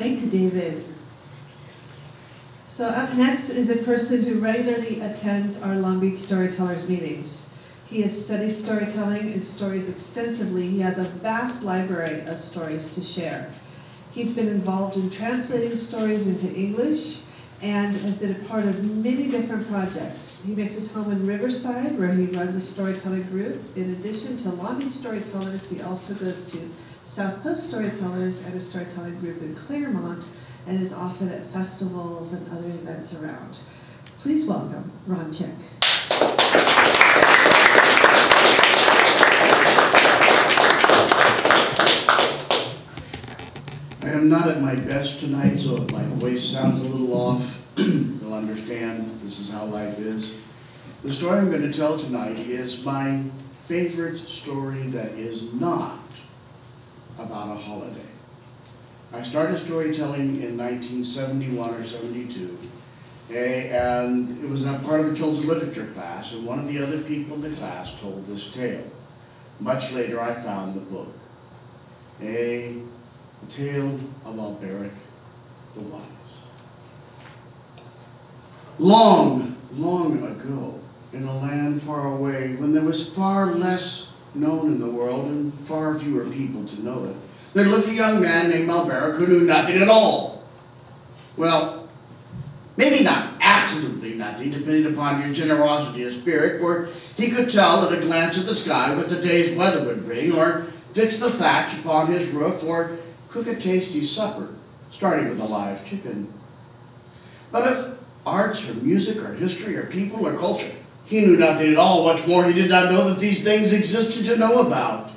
Thank you, David. So up next is a person who regularly attends our Long Beach Storytellers meetings. He has studied storytelling and stories extensively. He has a vast library of stories to share. He's been involved in translating stories into English and has been a part of many different projects. He makes his home in Riverside, where he runs a storytelling group. In addition to Long Beach Storytellers, he also goes to South Coast Storytellers and a storytelling group in Claremont, and is often at festivals and other events around. Please welcome Ron Chick. I am not at my best tonight, so if my voice sounds a little off, you'll understand this is how life is. The story I'm going to tell tonight is my favorite story that is not about a holiday. I started storytelling in 1971 or 72, and it was a part of a children's literature class, and one of the other people in the class told this tale. Much later, I found the book. The Tale of Alberic the Wise. Long, long ago, in a land far away, when there was far less known in the world and far fewer people to know it, there lived a young man named Alberic who knew nothing at all. Well, maybe not absolutely nothing, depending upon your generosity of spirit, for he could tell at a glance at the sky what the day's weather would bring, or fix the thatch upon his roof, or cook a tasty supper, starting with a live chicken. But of arts or music or history or people or culture, he knew nothing at all. What's more, he did not know that these things existed to know about.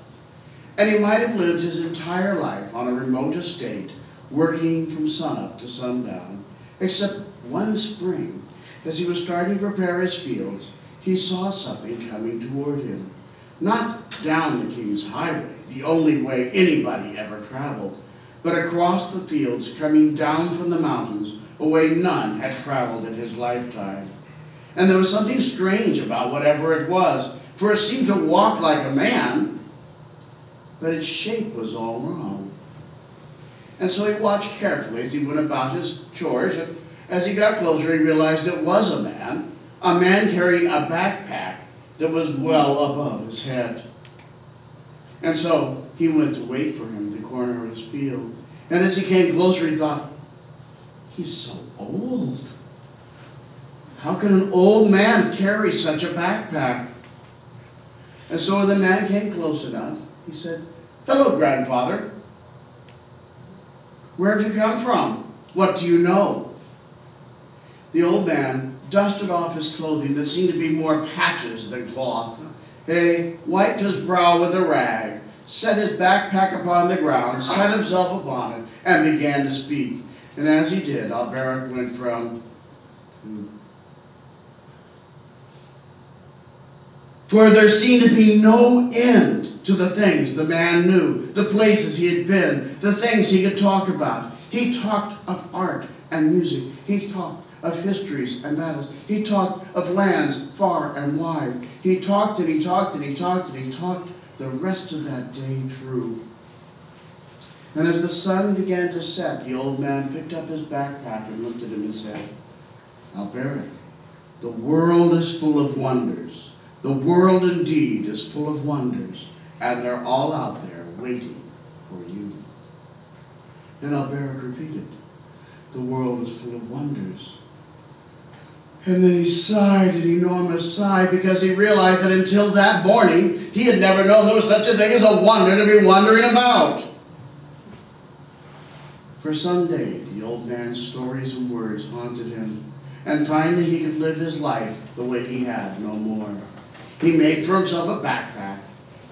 And he might have lived his entire life on a remote estate, working from sunup to sundown, except one spring, as he was starting to prepare his fields, he saw something coming toward him. Not down the King's Highway, the only way anybody ever traveled, but across the fields, coming down from the mountains, a way none had traveled in his lifetime. And there was something strange about whatever it was, for it seemed to walk like a man, but its shape was all wrong. And so he watched carefully as he went about his chores, and as he got closer, he realized it was a man carrying a backpack that was well above his head. And so he went to wait for him at the corner of his field. And as he came closer, he thought, he's so old. How can an old man carry such a backpack? And so when the man came close enough, he said, "Hello, grandfather. Where have you come from? What do you know?" The old man dusted off his clothing that seemed to be more patches than cloth. He wiped his brow with a rag, set his backpack upon the ground, set himself upon it, and began to speak. And as he did, Alberic went from, for there seemed to be no end to the things the man knew, the places he had been, the things he could talk about. He talked of art and music. He talked of histories and battles. He talked of lands far and wide. He talked and he talked and he talked and he talked the rest of that day through. And as the sun began to set, the old man picked up his backpack and looked at him and said, "Alberic, the world is full of wonders. The world indeed is full of wonders, and they're all out there waiting for you." And Alberic repeated, "The world is full of wonders." And then he sighed an enormous sigh, because he realized that until that morning, he had never known there was such a thing as a wonder to be wondering about. For some day, the old man's stories and words haunted him, and finally he could live his life the way he had no more. He made for himself a backpack,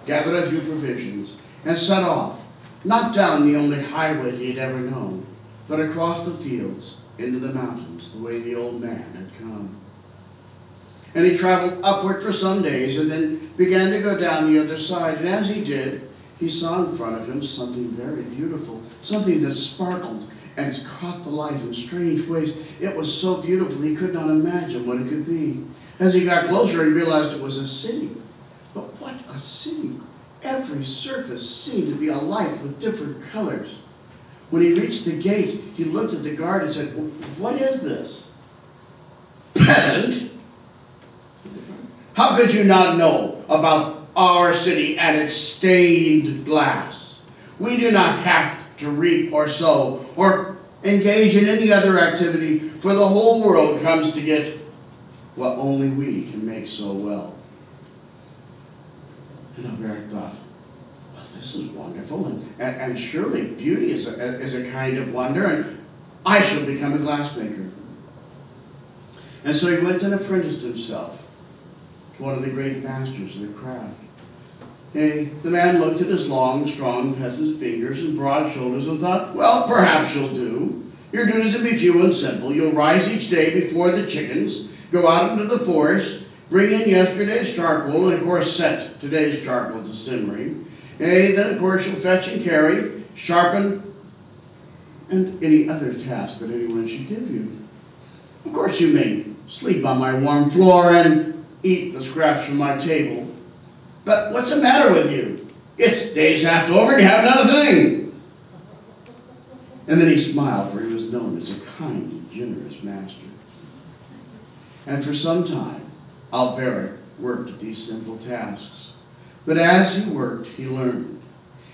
gathered a few provisions, and set off, not down the only highway he had ever known, but across the fields into the mountains, the way the old man had come. And he traveled upward for some days, and then began to go down the other side. And as he did, he saw in front of him something very beautiful, something that sparkled and caught the light in strange ways. It was so beautiful he could not imagine what it could be. As he got closer, he realized it was a city. But what a city! Every surface seemed to be alight with different colors. When he reached the gate, he looked at the guard and said, "What is this?" "Peasant! How could you not know about our city and its stained glass? We do not have to reap or sow or engage in any other activity, for the whole world comes to get what only we can make so well." And Alberic thought, well, this is wonderful, and surely beauty is a kind of wonder, and I shall become a glassmaker. And so he went and apprenticed himself to one of the great masters of the craft. The man looked at his long, strong peasant's fingers and broad shoulders and thought, well, perhaps you'll do. Your duties will be few and simple. You'll rise each day before the chickens, go out into the forest, bring in yesterday's charcoal, and of course set today's charcoal to simmering. Then of course you'll fetch and carry, sharpen, and any other task that anyone should give you. Of course you may sleep on my warm floor and eat the scraps from my table. But what's the matter with you? It's day's half over and you haven't done a thing. And then he smiled, for he was known as a kind and generous master. And for some time, Alberic worked at these simple tasks. But as he worked, he learned.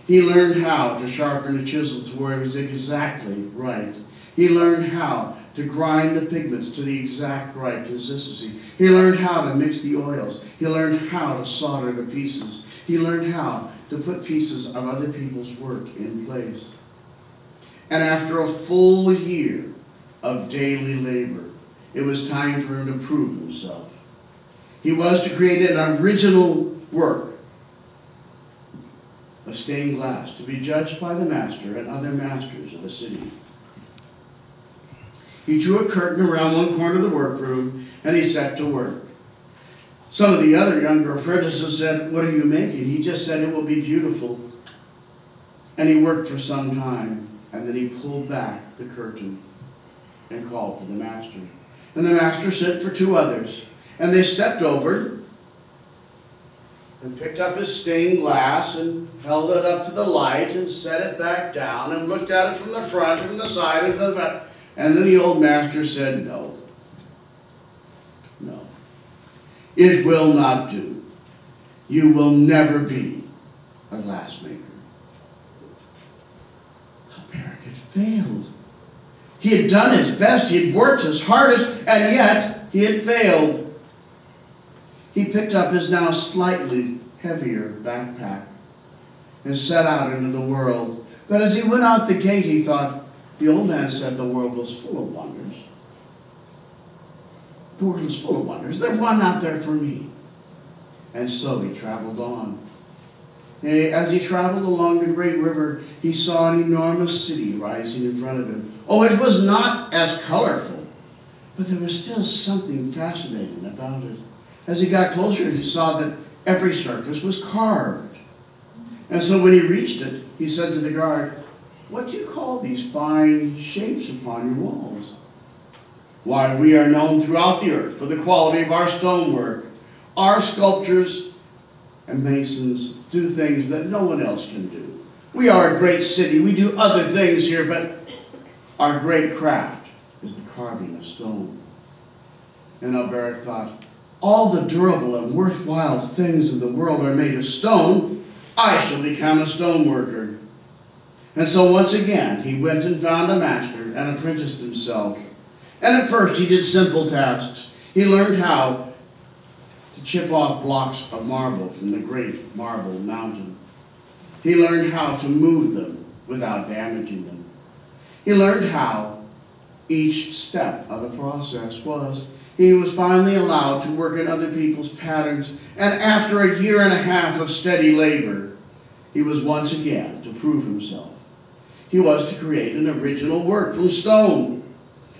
He learned how to sharpen a chisel to where it was exactly right. He learned how to grind the pigments to the exact right consistency. He learned how to mix the oils. He learned how to solder the pieces. He learned how to put pieces of other people's work in place. And after a full year of daily labor, it was time for him to prove himself. He was to create an original work of stained glass to be judged by the master and other masters of the city. He drew a curtain around one corner of the workroom and he set to work. Some of the other younger apprentices said, "What are you making?" He just said, "It will be beautiful." And he worked for some time, and then he pulled back the curtain and called to the master. And the master sent for two others, and they stepped over and picked up his stained glass and held it up to the light and set it back down and looked at it from the front, from the side, and from the back. And then the old master said, "No, no, it will not do. You will never be a glassmaker." Alberic had failed. He had done his best, he had worked his hardest, and yet he had failed. He picked up his now slightly heavier backpack and set out into the world. But as he went out the gate, he thought, the old man said the world was full of wonders. The world is full of wonders. There's one out there for me. And so he traveled on. As he traveled along the great river, he saw an enormous city rising in front of him. Oh, it was not as colorful, but there was still something fascinating about it. As he got closer, he saw that every surface was carved. And so when he reached it, he said to the guard, "What do you call these fine shapes upon your walls?" "Why, we are known throughout the earth for the quality of our stonework. Our sculptors and masons do things that no one else can do. We are a great city. We do other things here, but our great craft is the carving of stone." And Alberic thought, all the durable and worthwhile things in the world are made of stone. I shall become a stoneworker. And so once again, he went and found a master and apprenticed himself. And at first he did simple tasks. He learned how to chip off blocks of marble from the great marble mountain. He learned how to move them without damaging them. He learned how each step of the process was. He was finally allowed to work in other people's patterns, and after a year and a half of steady labor, he was once again to prove himself. He was to create an original work from stone.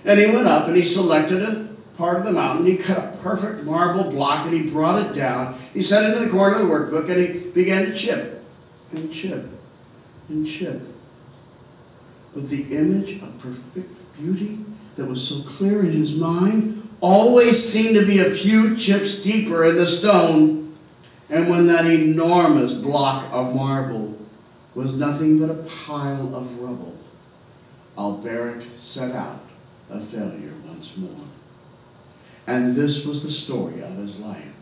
And he went up and he selected a part of the mountain. He cut a perfect marble block and he brought it down. He set it in the corner of the workbook and he began to chip and chip and chip. But the image of perfect beauty that was so clear in his mind always seemed to be a few chips deeper in the stone. And when that enormous block of marble was nothing but a pile of rubble, Alberic set out a failure once more. And this was the story of his life.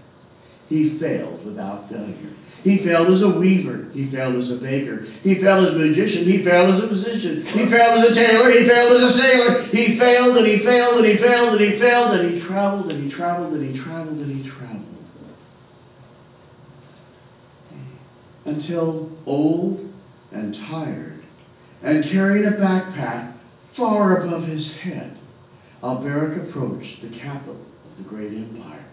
He failed without failure. He failed as a weaver. He failed as a baker. He failed as a magician. He failed as a physician. He failed as a tailor. He failed as a sailor. He failed and he failed and he failed and he failed and he traveled and he traveled and he traveled and he traveled. Until old and tired and carrying a backpack far above his head, Alberic approached the capital of the great empire.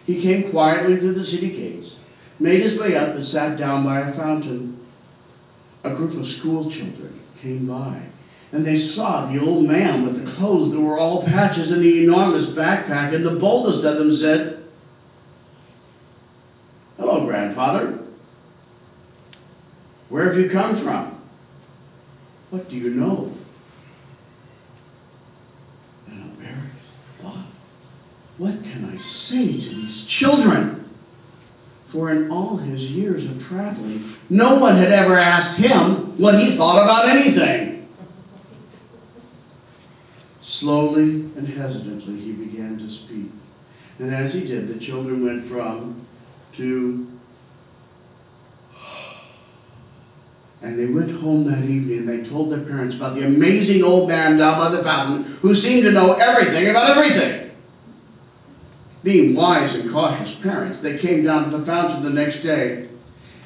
He came quietly through the city gates, made his way up and sat down by a fountain. A group of school children came by, and they saw the old man with the clothes that were all patches and the enormous backpack, and the boldest of them said, "Hello, grandfather. Where have you come from? What do you know?" And Alberic thought, what can I say to these children? For in all his years of traveling, no one had ever asked him what he thought about anything. Slowly and hesitantly he began to speak. And as he did, the children went from to, and they went home that evening and they told their parents about the amazing old man down by the fountain who seemed to know everything about everything. Being wise and cautious parents, they came down to the fountain the next day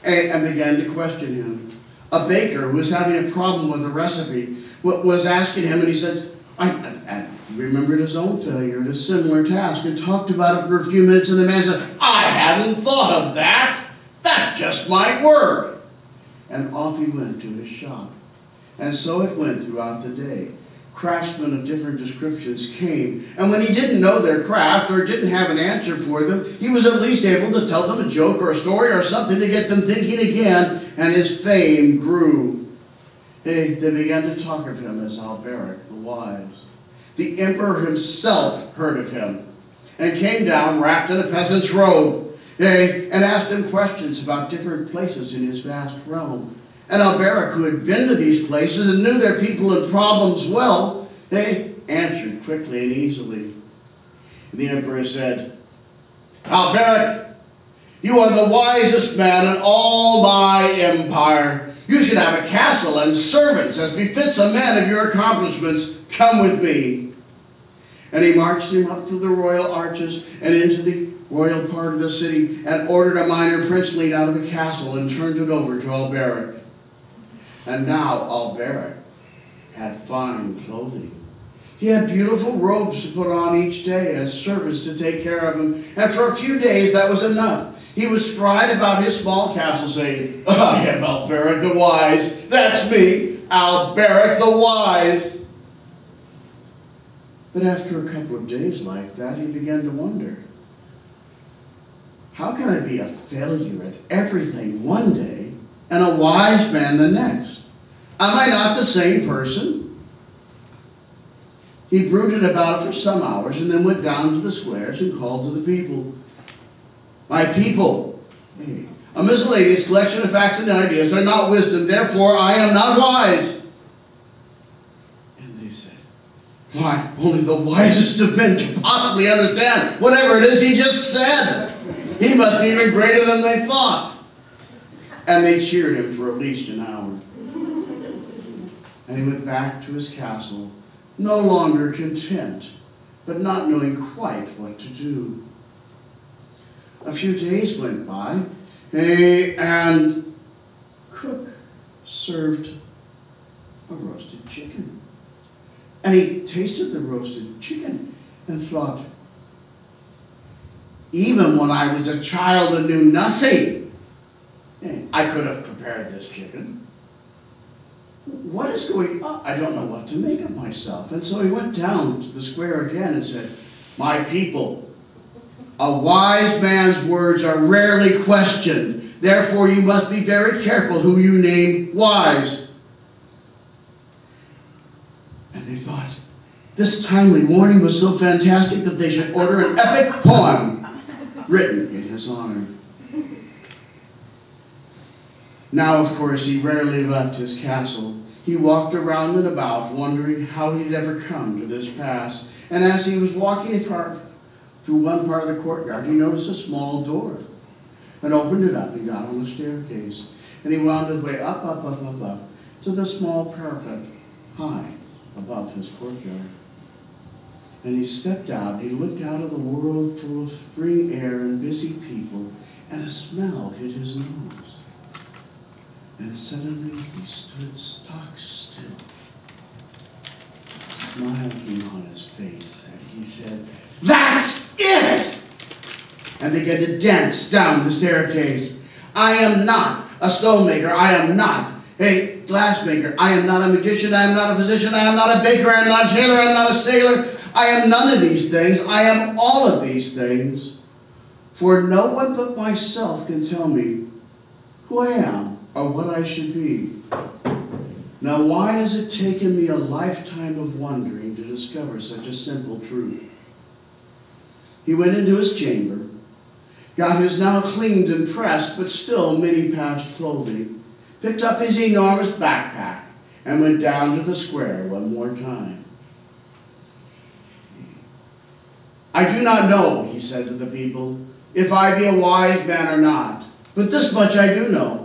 and began to question him. A baker who was having a problem with a recipe was asking him, and he said, and he remembered his own failure at a similar task and talked about it for a few minutes, and the man said, "I hadn't thought of that. That just might work." And off he went to his shop. And so it went throughout the day. Craftsmen of different descriptions came, and when he didn't know their craft or didn't have an answer for them, he was at least able to tell them a joke or a story or something to get them thinking again, and his fame grew. They began to talk of him as Alberic the Wise. The emperor himself heard of him and came down wrapped in a peasant's robe, and asked him questions about different places in his vast realm. And Alberic, who had been to these places and knew their people and problems well, answered quickly and easily. And the emperor said, "Alberic, you are the wisest man in all my empire. You should have a castle and servants as befits a man of your accomplishments. Come with me." And he marched him up through the royal arches and into the royal part of the city and ordered a minor prince lead out of a castle and turned it over to Alberic. And now Alberic had fine clothing. He had beautiful robes to put on each day and servants to take care of him. And for a few days that was enough. He would stride about his small castle saying, "I am Alberic the Wise. That's me, Alberic the Wise." But after a couple of days like that, he began to wonder, how can I be a failure at everything one day and a wise man the next? Am I not the same person? He brooded about it for some hours and then went down to the squares and called to the people. "My people, a miscellaneous collection of facts and ideas are not wisdom, therefore I am not wise." And they said, "Why, only the wisest of men can possibly understand whatever it is he just said. He must be even greater than they thought." And they cheered him for at least an hour. And he went back to his castle, no longer content, but not knowing quite what to do. A few days went by, and cook served a roasted chicken. And he tasted the roasted chicken and thought, even when I was a child and knew nothing, I could have prepared this chicken. What is going on? I don't know what to make of myself. And so he went down to the square again and said, "My people, a wise man's words are rarely questioned. Therefore, you must be very careful who you name wise." And they thought, this timely warning was so fantastic that they should order an epic poem written in his honor. Now, of course, he rarely left his castle. He walked around and about, wondering how he'd ever come to this pass. And as he was walking through one part of the courtyard, he noticed a small door and opened it up and got on a staircase. And he wound his way up, up, up, up, up to the small parapet high above his courtyard. And he stepped out, he looked out at the world full of spring air and busy people, and a smell hit his nose. And suddenly he stood stock still. A smile came on his face, and he said, "That's it!" And began to dance down the staircase. I am not a stonemaker. I am not a glassmaker. I am not a magician. I am not a physician. I am not a baker. I am not a tailor. I am not a sailor. I am none of these things. I am all of these things. For no one but myself can tell me who I am or what I should be. Now, why has it taken me a lifetime of wondering to discover such a simple truth? He went into his chamber, got his now cleaned and pressed but still many-patched clothing, picked up his enormous backpack, and went down to the square one more time. I do not know, he said to the people, if I be a wise man or not, but this much I do know.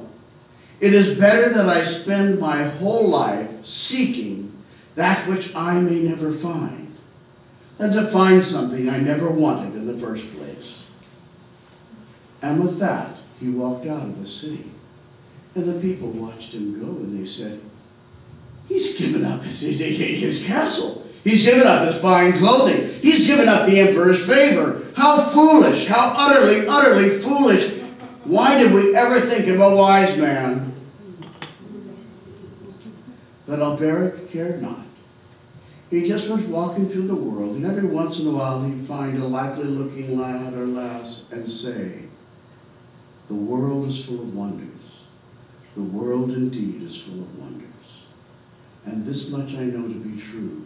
It is better that I spend my whole life seeking that which I may never find, than to find something I never wanted in the first place. And with that, he walked out of the city. And the people watched him go, and they said, he's given up his castle. He's given up his fine clothing. He's given up the emperor's favor. How foolish, how utterly, utterly foolish. Why did we ever think him a wise man? But Alberic cared not. He just went walking through the world, and every once in a while he'd find a likely-looking lad or lass and say, the world is full of wonders. The world indeed is full of wonders. And this much I know to be true.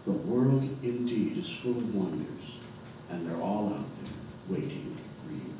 The world indeed is full of wonders, and they're all out there waiting for you.